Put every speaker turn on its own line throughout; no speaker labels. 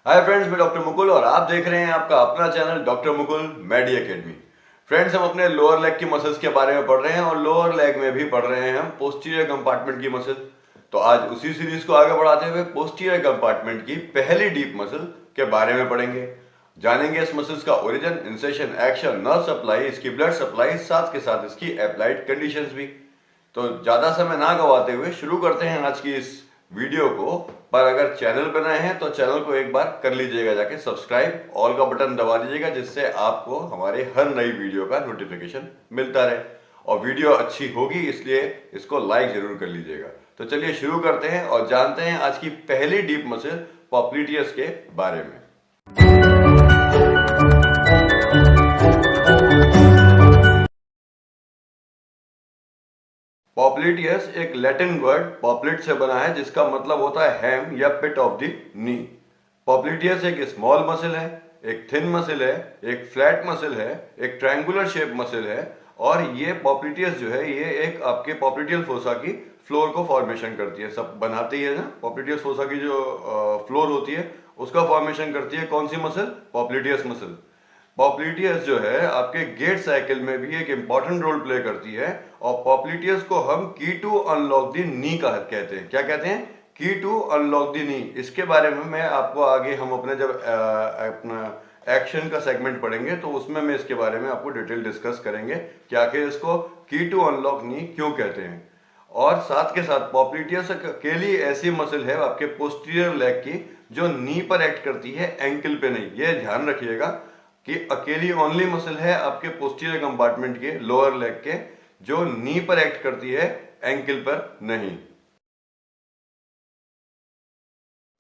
Hi friends, मैं doctor Mukul और आप देख रहे हैं आपका अपना चैनल डॉक्टर मुकुल मेडी एकेडमी। फ्रेंड्स, हम अपने लोअर लेग की मसल्स के बारे में पढ़ रहे हैं और लोअर लेग में भी पढ़ रहे हैं हम पोस्टीरियर कंपार्टमेंट की मसल। तो आज उसी सीरीज को आगे बढ़ाते हुए पोस्टीरियर कंपार्टमेंट की पहली डीप मसल के बारे में पढ़ेंगे। जानेंगे इस मसल्स का origin, incision, action, nerve supply, इसकी ब्लड सप्लाई, साथ के साथ इसकी अप्लाइड कंडीशंस भी। तो ज्यादा समय ना गवाते हुए शुरू करते हैं आज की इस वीडियो को। पर अगर चैनल पर नए हैं तो चैनल को एक बार कर लीजिएगा जाके सब्सक्राइब, ऑल का बटन दबा दीजिएगा, जिससे आपको हमारे हर नई वीडियो का नोटिफिकेशन मिलता रहे। और वीडियो अच्छी होगी इसलिए इसको लाइक जरूर कर लीजिएगा। तो चलिए शुरू करते हैं और जानते हैं आज की पहली डीप मसल पॉप्लिटियस के बारे में। पॉप्लिटियस एक लैटिन वर्ड पॉप्लिट से बना है, जिसका मतलब होता है हैम या पिट ऑफ द नी। पॉप्लिटियस एक स्मॉल मसल है, एक थिन मसल है, एक फ्लैट मसल है, एक ट्रायंगुलर शेप मसल है। और ये पॉप्लिटियस जो है ये एक आपके पॉप्लिटियल फोसा की फ्लोर को फॉर्मेशन करती है, सब बनाती है ना। पॉप्लिटियस फोसा की जो फ्लोर होती है उसका फॉर्मेशन करती है कौन सी मसल? Popliteus muscle. पॉप्लिटियस जो है आपके गेट साइकिल में भी एक इंपॉर्टेंट रोल प्ले करती है। और पॉप्लिटियस को हम की टू अनलॉक द नी का कहते हैं। क्या कहते हैं? की टू अनलॉक द नी। इसके बारे में मैं आपको आगे हम अपने जब अपना एक्शन का सेगमेंट पढ़ेंगे तो उसमें मैं इसके बारे में आपको डिटेल डिस्कस करेंगे कि आखिर इसको की टू अनलॉक नी क्यों कहते हैं। और साथ के साथ पॉप्लिटियस अकेली ऐसी मसल है आपके पोस्टीरियर लेग की जो नी पर एक्ट करती है, एंकल पे नहीं। ये ध्यान रखिएगा कि अकेली ओनली मसल है आपके पोस्टीरियर कंपार्टमेंट के लोअर लेग के जो नी पर एक्ट करती है, एंकल पर नहीं।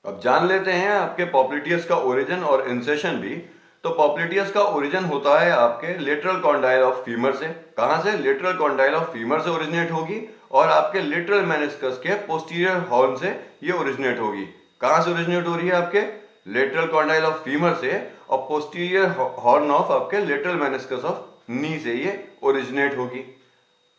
अब जान लेते हैं आपके पॉप्लिटियस का ओरिजिन और इंसेशन भी। तो पॉप्लिटियस का ओरिजिन होता है आपके लेटरल कॉन्डाइल ऑफ फीमर से। कहां से? लेटरल कॉन्डाइल ऑफ फीमर से ओरिजिनेट होगी और आपके लेटरल मेनिस्कस के पोस्टीरियर हॉर्न से ये ओरिजिनेट होगी। कहां से ओरिजिनेट हो रही है? आपके लेटरल कॉन्डाइल ऑफ फीमर से, और पोस्टीरियर हॉर्न ऑफ आपके लेटरल मेनिस्कस ऑफ नी से ये ओरिजिनेट होगी।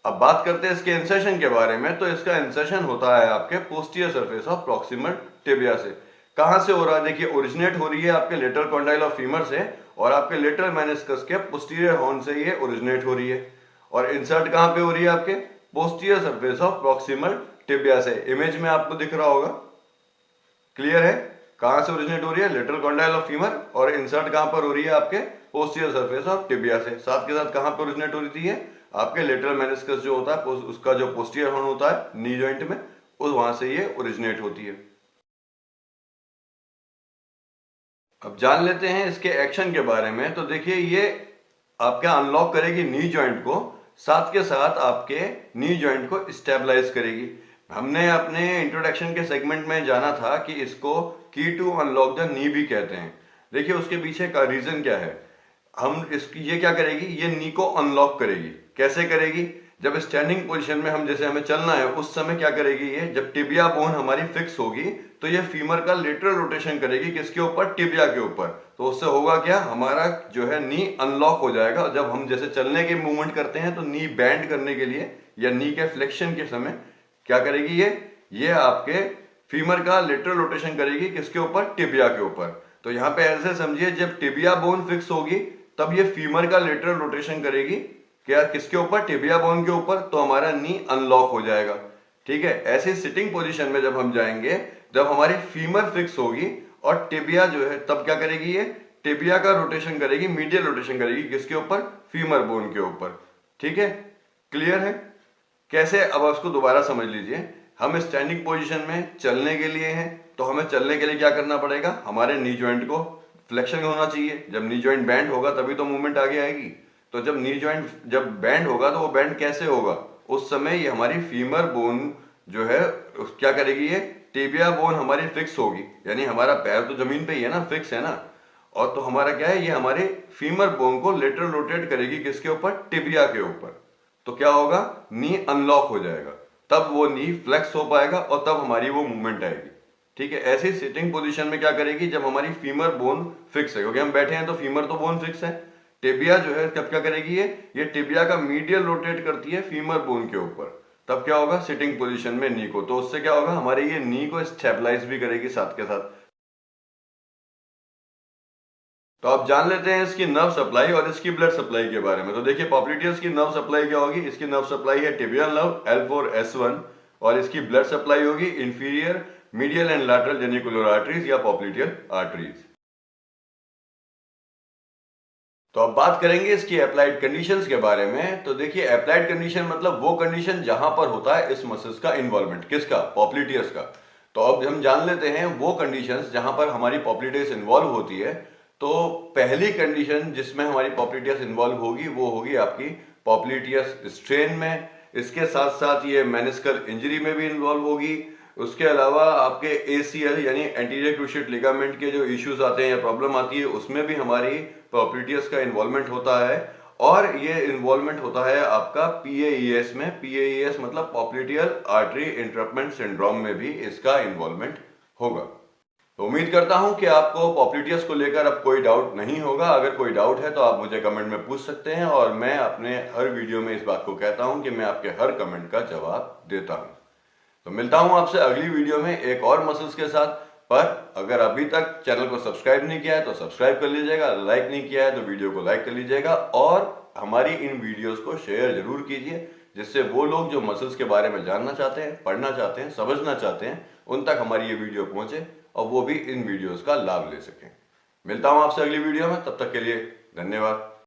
अब बात करते हैं इसके इंसेशन के बारे में। तो इसका इंसेशन होता है आपके posterior surface of proximal tibia से। कहां से हो रहा है? देखिए, ओरिजिनेट हो रही है आपके लेटरल कॉन्डाइल ऑफ फीमर से और आपके लेटरल मेनिस्कस के पोस्टीरियर हॉर्न से ये ओरिजिनेट हो रही है। और इंसर्ट कहां पे हो रही है? आपके posterior surface of proximal tibia से। इमेज में आपको दिख रहा होगा, क्लियर है? कहां से ओरिजिनेट हो रही है? Lateral condyle of femur. और इंसर्ट कहां पर हो रही है? आपके पोस्टीरियर सरफेस ऑफ टिबिया से। साथ के साथ कहां पर ओरिजिनेट हो रही है? आपके लेटरल मेनिस्कस जो होता है उसका जो पोस्टीरियर हॉर्न होता है नी जॉइंट में, उस वहां से ये ओरिजिनेट होती है। अब जान लेते हैं इसके एक्शन के बारे में। तो देखिए, ये आपका अनलॉक करेगी नी जॉइंट को, साथ के साथ आपके नी जॉइंट को स्टेबलाइज करेगी। हमने अपने इंट्रोडक्शन के सेगमेंट में जाना था कि इसको की टू अनलॉक द नी भी कहते हैं। देखिए, उसके पीछे का रीजन क्या है। हम इसकी ये क्या करेगी? ये नी को अनलॉक करेगी। कैसे करेगी? जब स्टैंडिंग पोजीशन में हम जैसे हमें चलना है उस समय क्या करेगी? ये जब टिबिया बोन हमारी फिक्स होगी तो ये फीमर का लेटरल रोटेशन करेगी। किसके ऊपर? टिबिया के ऊपर। तो उससे होगा क्या? हमारा जो है नी अनलॉक हो जाएगा। जब हम जैसे चलने के मूवमेंट करते हैं तो नी बैंड करने के लिए या नी के फ्लेक्शन के समय क्या करेगी? ये आपके फीमर का लेटरल रोटेशन करेगी। किसके ऊपर? टिबिया के ऊपर। तो यहाँ पे ऐसे समझिए, जब टिबिया बोन फिक्स होगी तब ये फीमर का लेटरल रोटेशन करेगी। क्या? किसके ऊपर? टिबिया बोन के ऊपर। तो हमारा नी अनलॉक हो जाएगा। ठीक है। ऐसे सिटिंग पोजीशन में जब हम जाएंगे, जब हमारी फीमर फिक्स होगी और टिबिया जो है, तब क्या करेगी? ये टिबिया का रोटेशन करेगी, मीडियल रोटेशन करेगी। किसके ऊपर? फीमर बोन के ऊपर। ठीक है, क्लियर है? कैसे? अब उसको दोबारा समझ लीजिए। हम स्टैंडिंग पोजीशन में चलने के लिए हैं, तो हमें चलने के लिए क्या करना पड़ेगा? हमारे नी जॉइंट को फ्लेक्शन होना चाहिए। जब नी जॉइंट बैंड होगा तभी तो मूवमेंट आगे आएगी। तो जब नी जॉइंट जब बैंड होगा तो वो बैंड कैसे होगा? उस समय ये हमारी फीमर बोन जो है क्या करेगी? ये टिबिया बोन हमारी फिक्स होगी, यानी हमारा पैर तो जमीन पे ही है ना, फिक्स है ना। और तो हमारा क्या है? ये हमारे फीमर बोन को लेटरल रोटेट करेगी। किसके ऊपर? टिबिया के ऊपर। तो क्या होगा? नी अनलॉक हो जाएगा। तब वो नी फ्लेक्स हो पाएगा और तब हमारी वो मूवमेंट आएगी। ठीक है। ऐसी सिटिंग पोजीशन में क्या करेगी? जब हमारी फीमर बोन फिक्स है, क्योंकि हम बैठे हैं तो फीमर तो बोन फिक्स है। टिबिया जो है तब क्या करेगी? ये टिबिया का मीडियल रोटेट करती है फीमर बोन के ऊपर। तब क्या होगा? सिटिंग पोजीशन में नी को। तो उससे क्या होगा? हमारे ये नी को स्टेबलाइज भी करेगी साथ के साथ। तो आप जान लेते हैं इसकी नर्व सप्लाई और इसकी ब्लड सप्लाई के बारे में। तो देखिए पॉप्लिटियस की नर्व सप्लाई क्या होगी, इसकी नर्व सप्लाई है टिबियल नर्व L4S1 और इसकी ब्लड सप्लाई होगी inferior medial and lateral genicular arteries या पॉप्लिटियल आर्टरीज। तो अब बात करेंगे इसकी अप्लाइड कंडीशंस के बारे में। तो देखिए अप्लाइड कंडीशन मतलब वो कंडीशन जहां पर होता है इस मसल्स का इन्वॉल्वमेंट, किसका, पॉप्लिटियस का। तो अब हम जान लेते हैं वो कंडीशंस जहां पर हमारी पॉप्लिटियस इन्वॉल्व होती है। तो पहली कंडीशन जिसमें हमारी पॉप्लिटियस इन्वॉल्व होगी वो होगी आपकी पॉप्लिटियस स्ट्रेन में। इसके साथ साथ ये मेनिस्कल इंजरी में भी इन्वॉल्व होगी। उसके अलावा आपके ACL यानी एंटीरियर क्रूशिएट लिगामेंट के जो इश्यूज आते हैं या प्रॉब्लम आती है उसमें भी हमारी पॉप्लिटियस का इन्वॉल्वमेंट होता है। और ये इन्वॉल्वमेंट होता है आपका PAES में। PAES मतलब पॉप्लिटियल आर्टरी इंटरप्टमेंट सिंड्रोम में भी इसका इन्वॉल्वमेंट होगा। तो उम्मीद करता हूं कि आपको पॉप्लिटियस को लेकर अब कोई डाउट नहीं होगा। अगर कोई डाउट है तो आप मुझे कमेंट में पूछ सकते हैं और मैं अपने हर वीडियो में इस बात को कहता हूं कि मैं आपके हर कमेंट का जवाब देता हूं। तो मिलता हूं आपसे अगली वीडियो में एक और मसल्स के साथ। पर अगर अभी तक चैनल को सब्सक्राइब नहीं किया है तो सब्सक्राइब कर लीजिएगा, लाइक नहीं किया है तो वीडियो को लाइक कर लीजिएगा और हमारी इन वीडियोस को शेयर जरूर कीजिए, जिससे वो लोग जो मसल्स के बारे में जानना चाहते हैं, पढ़ना चाहते हैं, समझना चाहते हैं, उन तक हमारी ये वीडियो पहुंचे और वो भी इन वीडियोस का लाभ ले सकें। मिलता हूं आपसे अगली वीडियो में, तब तक के लिए धन्यवाद।